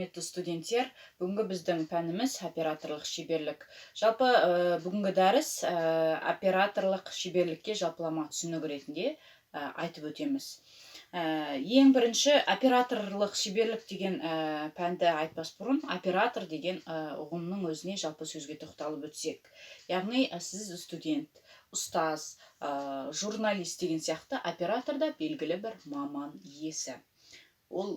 құрметті студенттер, бүгінгі біздің пәніміз операторлық шеберлік. Жалпы бүгінгі дәріс операторлық шеберлікке жалпылама түсінік ретінде айтып өтеміз. Ең бірінші операторлық шеберлік деген пәнді айтпас бұрын оператор деген ұғымның өзіне жалпы сөзге тоқталып өтсек. Яғни сіз студент, ұстаз, журналист деген сияқты оператор да белгілі бір маман иесі. Ол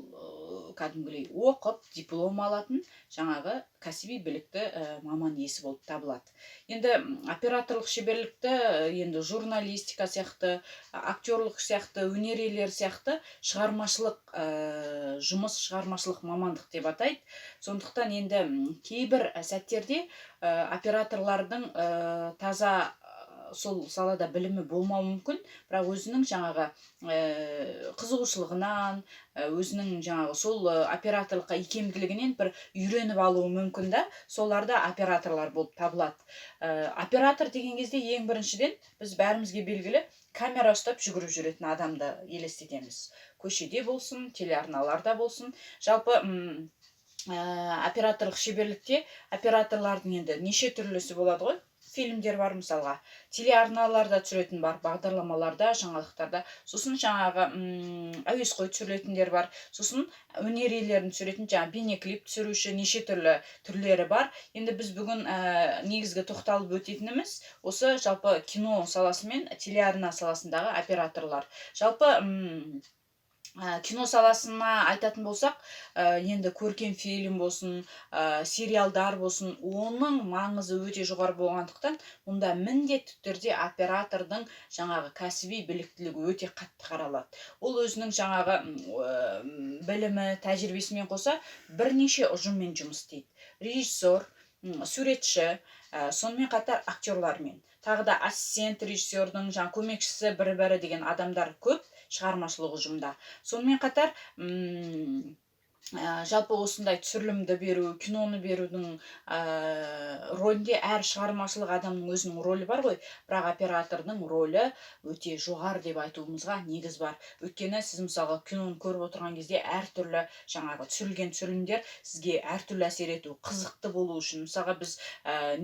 кәдімгідей оқып, диплом алатын жаңағы кәсіби білікті маман иесі болып табылады. Енді операторлық шеберлікті енді журналистика сияқты, актерлық сияқты, өнер иелері сияқты шығармашылық жұмыс, шығармашылық мамандық деп атайды. Сондықтан енді кейбір сәттерде операторлардың таза сол салада білімі болмауы мүмкін, бірақ өзінің жаңағы қызығушылығынан, өзінің жаңағы сол операторлыққа икемділігінен бір үйреніп алуы мүмкін да, соларда операторлар болып табылады. Оператор деген кезде ең біріншіден біз бәрімізге белгілі камера ұстап жүгіріп жүретін адамды елестетеміз. Көшеде болсын, телеарналарда болсын. Жалпы операторлық шеберлікте операторлардың енді неше түрлісі болады ғой. Фильмдер бар мысалға, телеарналарда түсіретін бар, бағдарламаларда, жаңалықтарда, сосын жаңағы әуесқой түсірілетіндер бар, сосын өнер иелерін түсіретін жаңағы бейнеклип түсіруші неше түрлі түрлері бар. Енді біз бүгін негізгі тоқталып өтетініміз осы жалпы кино саласы мен телеарна саласындағы операторлар. Жалпы кино саласына айтатын болсақ, енді көркем фильм болсын, сериалдар болсын, оның маңызы өте жоғары болғандықтан, мұнда міндетті түрде оператордың жаңағы кәсіби біліктілігі өте қатты қаралады. Ол өзінің жаңағы білімі, тәжірибесімен қоса бірнеше ұжыммен жұмыс істейді. Режиссер, суретші, сонымен қатар актерлармен. Тағы да ассистент режиссердің көмекшісі бірі-бірі деген адамдар көп шығармашылық ұжымда. Сонымен қатар жалпы осындай түсірілімді беру, киноны берудің рөлінде әр шығармашылық адамның өзінің рөлі бар ғой, бірақ оператордың рөлі өте жоғары деп айтуымызға негіз бар. Өйткені сіз мысалға киноны көріп отырған кезде әртүрлі жаңағы түсірілген түсірілімдер сізге әртүрлі әсер ету, қызықты болу үшін. Мысалға біз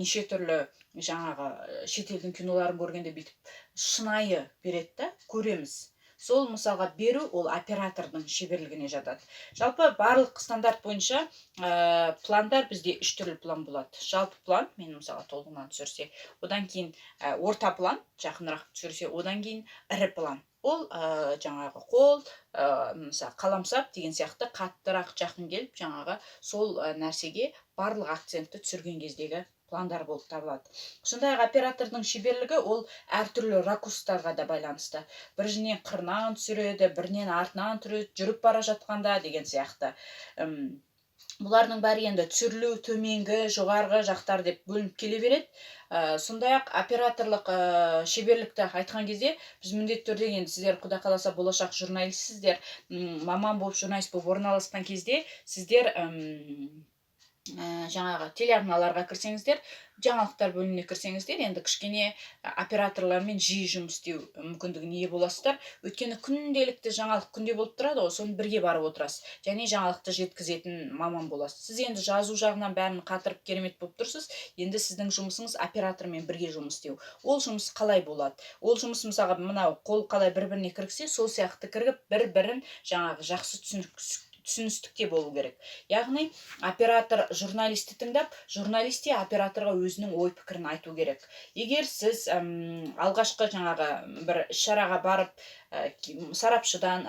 неше түрлі жаңағы шетелдің киноларын көргенде бүйтіп шынайы береді да, көреміз. Сол мысалға беру ол оператордың шеберлігіне жатады. Жалпы барлық стандарт бойынша пландар бізде 3 түрлі план болады. Жалпы план, мен мысалға толығынан түсірсе, одан кейін орта план, жақынырақ түсірсе, одан кейін ірі план. Ол жаңағы қол, мысалы қаламсап деген сияқты қаттырақ жақын келіп, жаңағы сол нәрсеге барлық акцентті түсірген кездегі пландар болып табылады. Сондай оператордың шеберлігі ол әртүрлі ракурстарға да байланысты. Бірінен қырынан түсіреді, бірінен артынан түсіреді, жүріп бара жатқанда деген сияқты. Бұлардың бәрі енді түсірілу төменгі, жоғарғы жақтар деп бөлініп келе береді. Сондай-ақ операторлық шеберлікті айтқан кезде біз міндетті түрде енді сіздер құда қаласа болашақ журналистсіздер, маман болып, журналист болып орналасқан кезде сіздер жаңағы телеарналарға кірсеңіздер, жаңалықтар бөліміне кірсеңіздер, енді кішкене операторлармен жиі жұмыс істеу мүмкіндігіне ие боласыздар. Өйткені күнделікті жаңалық күнде болып тұрады ғой, соны бірге барып отырасыз. Және жаңалықты жеткізетін маман боласыз. Сіз енді жазу жағынан бәрін қатырып керемет болып тұрсыз. Енді сіздің жұмысыңыз оператормен бірге жұмыс істеу. Ол жұмыс қалай болады? Ол жұмыс мысалға мынау қол қалай бір-біріне кіргісе, сол сияқты кіргіп бір-бірін жаңағы жақсы түсіністікте болу керек. Яғни оператор журналисті тыңдап, журналист те операторға өзінің ой пікірін айту керек. Егер сіз алғашқы жаңағы бір іс-шараға барып, сарапшыдан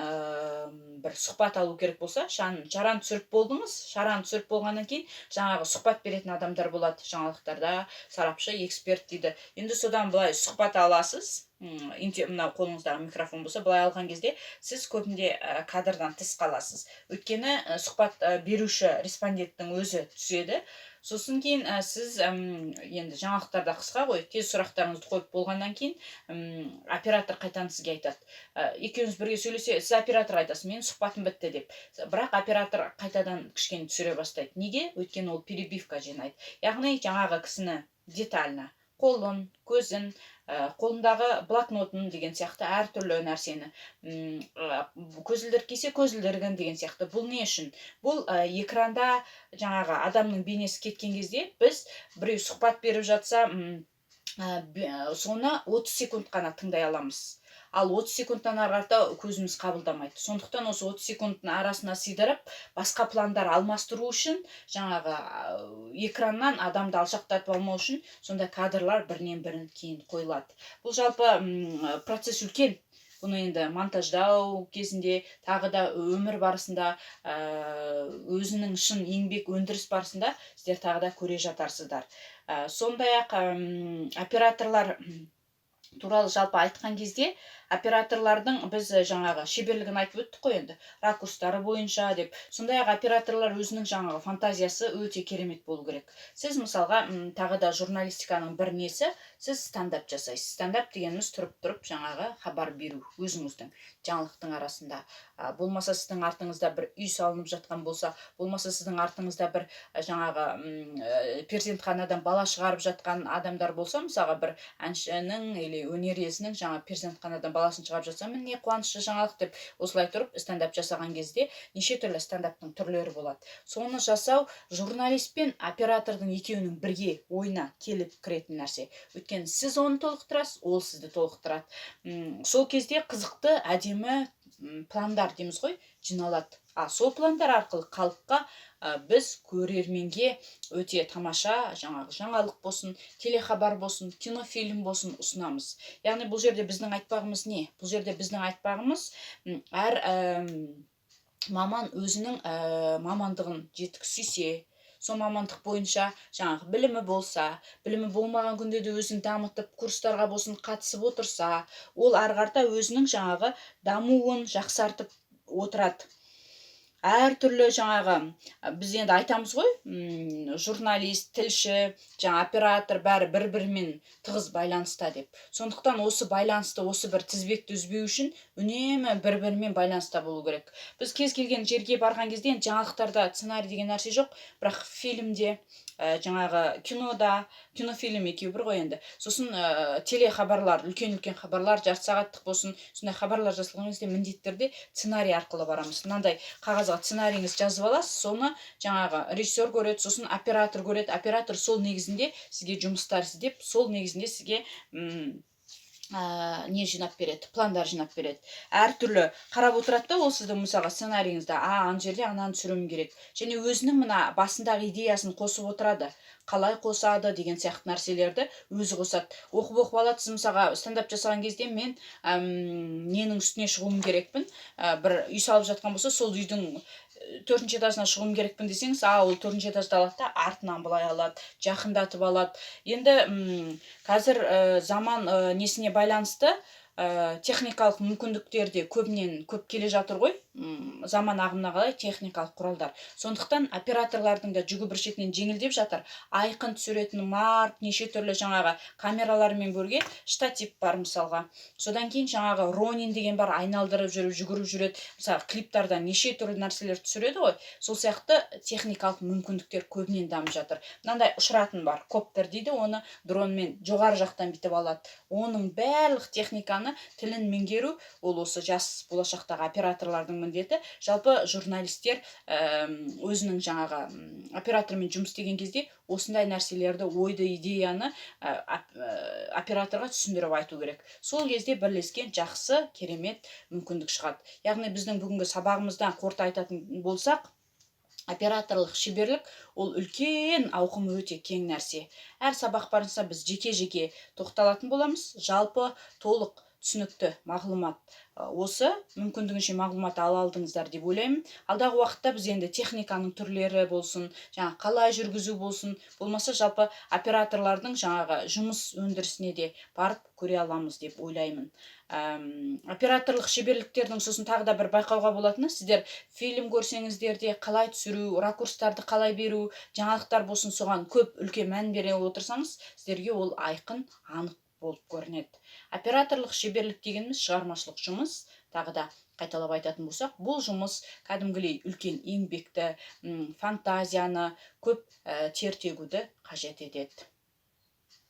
бір сұхбат алу керек болса, шараны түсіріп болдыңыз, шараны түсіріп болғаннан кейін жаңағы сұхбат беретін адамдар болады жаңалықтарда, сарапшы, эксперт дейді. Енді содан былай сұхбат аласыз, мынау қолыңыздағы микрофон болса, былай алған кезде сіз көбінде кадрдан тыс қаласыз. Өйткені сұхбат беруші респонденттің өзі түседі. Сосын кейін сіз енді жаңалықтарда қысқа ғой, тез сұрақтарыңызды қойып болғаннан кейін оператор қайтадан сізге айтады. Екеуіңіз бірге сөйлесе, сіз операторға айтасыз, менің сұхбатым бітті деп. Бірақ оператор қайтадан кішкене түсіре бастайды. Неге? Өйткені ол перебивка жинайды. Яғни жаңағы кісіні детально қолын, көзін, қолындағы блокнотын деген сияқты әртүрлі нәрсені, көзілдірік кисе көзілдірігін деген сияқты. Бұл не үшін? Бұл экранда жаңағы адамның бейнесі кеткен кезде біз біреу сұхбат беріп жатса, соны 30 секунд қана тыңдай аламыз. Ал 30 секундтан ары қарата көзіміз қабылдамайды. Сондықтан осы 30 секундтың арасына сыйдырып, басқа пландар алмастыру үшін, жаңағы экраннан адамды алшақтатып алмау үшін сонда кадрлар бірінен бірін кейін қойылады. Бұл жалпы процесс үлкен. Бұны енді монтаждау кезінде, тағы да өмір барысында, өзінің шын еңбек өндіріс барысында сіздер тағы да көре жатарсыздар. Сондай-ақ операторлар туралы жалпы айтқан кезде, операторлардың біз жаңағы шеберлігін айтып өттік қой енді, ракурстары бойынша деп. Сондай-ақ операторлар өзінің жаңағы фантазиясы өте керемет болу керек. Сіз мысалға тағы да журналистиканың бір несі, сіз стендап жасайсыз. Стендап дегеніміз тұрып жаңағы хабар беру өзіңіздің жаңалықтың арасында. Болмаса сіздің артыңызда бір үй салынып жатқан болса, болмаса сіздің артыңызда бір жаңағы перзентханадан бала шығарып жатқан адамдар болса, мысалға бір әншінің или өнер иесінің жаңа перзентханадан баласын шығарып жатса, міне қуанышты жаңалық деп осылай тұрып стендап жасаған кезде неше түрлі стендаптың түрлері болады. Соны жасау журналист пен оператордың екеуінің бірге ойына келіп кіретін нәрсе. Өйткені сіз оны толықтырасыз, ол сізді толықтырады. Сол кезде қызықты, әдемі пландар дейміз ғой, жиналады. Сол пландар арқылы халыққа біз көрерменге өте тамаша жаңалық болсын, телехабар болсын, кинофильм болсын ұсынамыз. Яғни бұл жерде біздің айтпағымыз не? Бұл жерде біздің айтпағымыз әр маман өзінің мамандығын жетік сүйсе, сол мамандық бойынша жаңағы білімі болса, білімі болмаған күнде де өзін дамытып, курстарға болсын қатысып отырса, ол ары қарата өзінің жаңағы дамуын жақсартып отырады. Әртүрлі жаңағы, біз енді айтамыз ғой, журналист, тілші, оператор бәрі бір-бірімен тығыз байланыста деп. Сондықтан осы байланысты, осы бір тізбекті үзбеу үшін үнемі бір-бірімен байланыста болу керек. Біз кез келген жерге барған кезде жаңалықтарда сценарий деген нәрсе жоқ, бірақ фильмде, жаңағы кинода, кинофильм екеуі бір ғой енді. Сосын телехабарлар, үлкен-үлкен хабарлар, жарты сағаттық болсын, сондай хабарлар жасалған кезде міндетті түрде сценарий арқылы барамыз. Мынандай қағазға сценарийіңіз жазып аласыз, соны жаңағы режиссер көреді, сосын оператор көреді. Оператор сол негізінде сізге жұмыстар іздеп, сол негізінде сізге не жинап береді, пландар жинап береді. Әртүрлі қарап отырады да, ол сіздің мысалға сценарийіңізді, ана жерде ананы түсіруім керек. Және өзінің мына басындағы идеясын қосып отырады. Қалай қосады деген сияқты нәрселерді өзі қосады. Оқып алады. Сіз мысалға стендап жасаған кезде мен ненің үстіне шығуым керекпін, бір үй салып жатқан болса, сол үйдің 4-ші этажына шығуым керекпін десеңіз, ол 4-ші этажды алады да, артынан былай алады, жақындатып алады. Енді қазір заман несіне байланысты техникалық мүмкіндіктер де көбінен көп келе жатыр ғой, заман ағымына қалай техникалық құралдар. Сондықтан операторлардың да жүгі бір шетінен жеңілдеп жатыр. Айқын түсіретін марк, неше түрлі жаңағы камералармен бірге штатив бар мысалға. Содан кейін жаңағы ронин деген бар, айналдырып жүріп, жүгіріп жүреді. Мысалы клиптарда неше түрлі нәрселер түсіреді ғой. Сол сияқты техникалық мүмкіндіктер көбінен дамып жатыр. Мынандай ұшыратын бар, коптер дейді, оны дронмен жоғары жақтан бітіп алады. Оның барлық техниканы тілін меңгеру, ол осы жас болашақтағы операторлардың міндеті. Жалпы журналистер өзінің жаңағы оператормен жұмыс істеген кезде осындай нәрселерді, ойды, идеяны операторға түсіндіріп айту керек. Сол кезде бірлескен жақсы, керемет мүмкіндік шығады. Яғни біздің бүгінгі сабағымыздан қорыта айтатын болсақ, операторлық шеберлік ол үлкен ауқымы өте кең нәрсе. Әр сабақ барысында біз жеке-жеке тоқталатын боламыз. Жалпы толық түсінікті мағлұмат, осы мүмкіндігінше мағлұмат ала алдыңыздар деп ойлаймын. Алдағы уақытта біз енді техниканың түрлері болсын, қалай жүргізу болсын, болмаса жалпы операторлардың жаңағы жұмыс өндірісіне де барып көре аламыз деп ойлаймын. Операторлық шеберліктердің сосын тағы да бір байқауға болатыны, сіздер фильм көрсеңіздер де қалай түсіру, ракурстарды қалай беру, жаңалықтар болсын, соған көп үлкен мән бере отырсаңыз, сіздерге ол айқын, анық болып көрінеді. Операторлық шеберлік дегеніміз шығармашылық жұмыс. Тағы да қайталап айтатын болсақ, бұл жұмыс кәдімгідей үлкен еңбекті, фантазияны, көп тер төгуді қажет етеді.